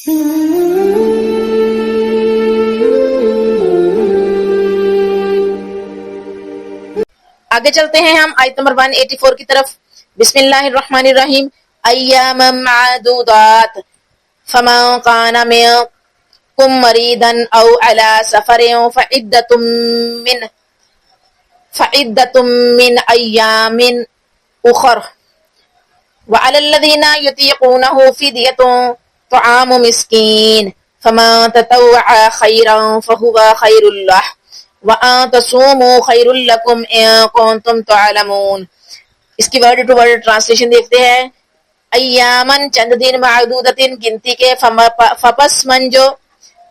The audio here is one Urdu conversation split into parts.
آگے چلتے ہیں ہم آیت نمبر 184 کی طرف. بسم اللہ الرحمن الرحیم. ایام معدودات فمن کان منکم مریضا او علی سفر فعدۃ من ایام اخر وعلی الذین یطیقونہ فدیۃ طعام مسکین فمن تطوع خیرا فہو خیر لہ وَأَن تَصُومُوا خَيْرٌ لَكُمْ إِن كُنتُمْ تَعْلَمُونَ. اس کی ورڈ ٹو ورڈ ٹرانسلیشن دیکھتے ہیں. ایامن چند دن، معدودتن گنتی کے، فپس من جو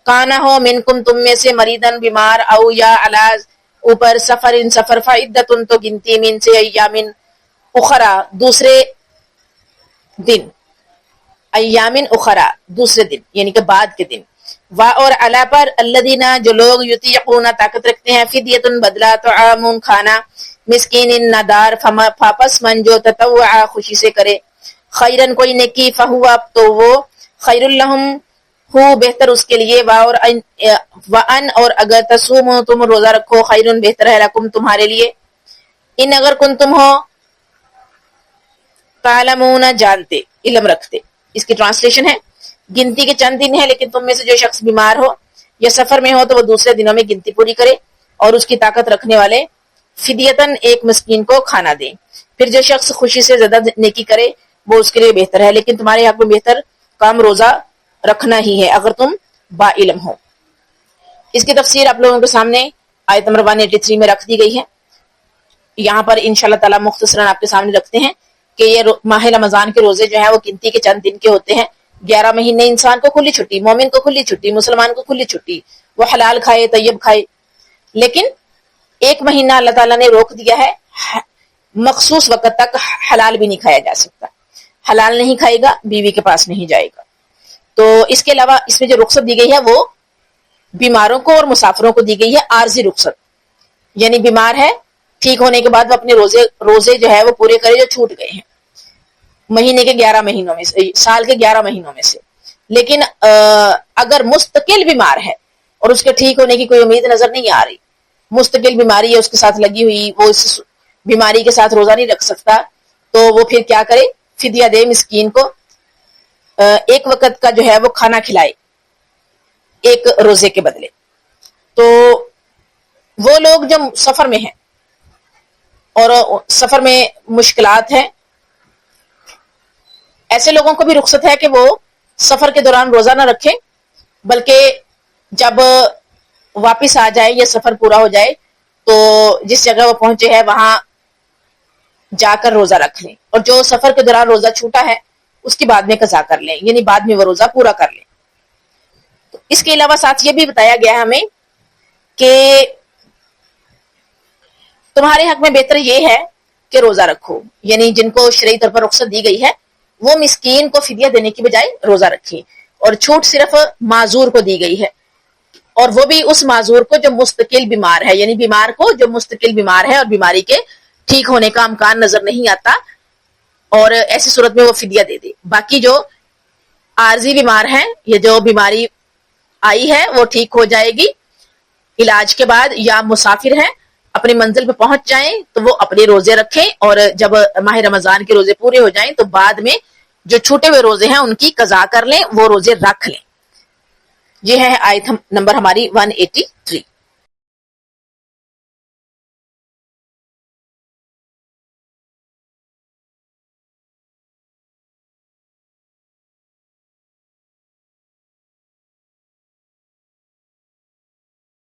کانا ہو منکم تم میں سے، مریدن بیمار، او یا علی اوپر، سفرن سفر، فعدتن تو گنتی، من سے، ایامن اخرى دوسرے دن، ایامن اخرى دوسرے دن یعنی کہ بعد کے دن. وا اور علا پر، الذین جو لوگ، یطیقون طاقت رکھتے ہیں، فدیۃ بدلہ، طعام کھانا، مسکین نادار، فاپس من جو تطوع خوشی سے کرے، خیرن کوئی نیکی، فہوا تو وہ، خیر لہم ہو بہتر اس کے لیے، وان اور اگر تصوم تم روزہ رکھو، خیرن بہتر ہے، لکم تمہارے لیے، ان اگر کن تم ہو تعلمون جانتے، علم رکھتے. اس کی ٹرانسلیشن ہے گنتی کے چند دن ہے، لیکن تم میں سے جو شخص بیمار ہو یا سفر میں ہو تو وہ دوسرے دنوں میں گنتی پوری کرے، اور اس کی طاقت رکھنے والے فدیتن ایک مسکین کو کھانا دیں. پھر جو شخص خوشی سے زیادہ نیکی کرے وہ اس کے لیے بہتر ہے، لیکن تمہارے حق میں بہتر کام روزہ رکھنا ہی ہے اگر تم با علم ہو. اس کی تفسیر آپ لوگوں کے سامنے آیت نمبر 183 میں رکھ دی گئی ہے. یہاں پر انشاءاللہ تعالی مختصراً آپ کے سامنے رکھتے ہیں کہ یہ ماہ رمضان کے روزے جو ہیں وہ گنتی کے چند دن کے ہوتے ہیں. 11 مہینے انسان کو کھلی چھٹی، مومن کو کھلی چھٹی، مسلمان کو کھلی چھٹی، وہ حلال کھائے، طیب کھائے. لیکن ایک مہینہ اللہ تعالیٰ نے روک دیا ہے، مخصوص وقت تک حلال بھی نہیں کھایا جا سکتا. حلال نہیں کھائے گا بیوی کے پاس نہیں جائے گا. تو اس کے علاوہ اس میں جو رخصت دی گئی ہے وہ بیماروں کو اور مسافروں کو دی گئی ہے، عارضی رخصت. یعنی بیمار ہے، ٹھیک ہونے کے بعد وہ اپنے روزے جو ہے وہ پورے کرے جو چھوٹ گئے ہیں مہینے کے 11 مہینوں میں سے، سال کے 11 مہینوں میں سے. لیکن اگر مستقل بیمار ہے اور اس کے ٹھیک ہونے کی کوئی امید نظر نہیں آ رہی، مستقل بیماری ہے اس کے ساتھ لگی ہوئی، وہ اس بیماری کے ساتھ روزہ نہیں رکھ سکتا، تو وہ پھر کیا کرے؟ فدیہ دے مسکین کو، ایک وقت کا جو ہے وہ کھانا کھلائے ایک روزے کے بدلے. تو وہ لوگ جو سفر میں ہیں اور سفر میں مشکلات ہیں، ایسے لوگوں کو بھی رخصت ہے کہ وہ سفر کے دوران روزہ نہ رکھیں، بلکہ جب واپس آ جائے یا سفر پورا ہو جائے تو جس جگہ وہ پہنچے ہیں وہاں جا کر روزہ رکھ لیں، اور جو سفر کے دوران روزہ چھوٹا ہے اس کی بعد میں قضا کر لیں، یعنی بعد میں وہ روزہ پورا کر لیں. تو اس کے علاوہ ساتھ یہ بھی بتایا گیا ہے ہمیں کہ تمہارے حق میں بہتر یہ ہے کہ روزہ رکھو، یعنی جن کو شرعی طور پر رخصت دی گئی ہے وہ مسکین کو فدیہ دینے کی بجائے روزہ رکھیں، اور چھوٹ صرف معذور کو دی گئی ہے، اور وہ بھی اس معذور کو جو مستقل بیمار ہے، یعنی بیمار کو جو مستقل بیمار ہے اور بیماری کے ٹھیک ہونے کا امکان نظر نہیں آتا، اور ایسی صورت میں وہ فدیہ دے دے. باقی جو عارضی بیمار ہیں، یہ جو بیماری آئی ہے وہ ٹھیک ہو جائے گی علاج کے بعد، یا مسافر ہیں اپنی منزل پہ پہنچ جائیں تو وہ اپنے روزے رکھیں، اور جب ماہ رمضان کے روزے پورے ہو جائیں تو بعد میں جو چھوٹے ہوئے روزے ہیں ان کی قضا کر لیں، وہ روزے رکھ لیں. یہ ہے آیت نمبر ہماری 183.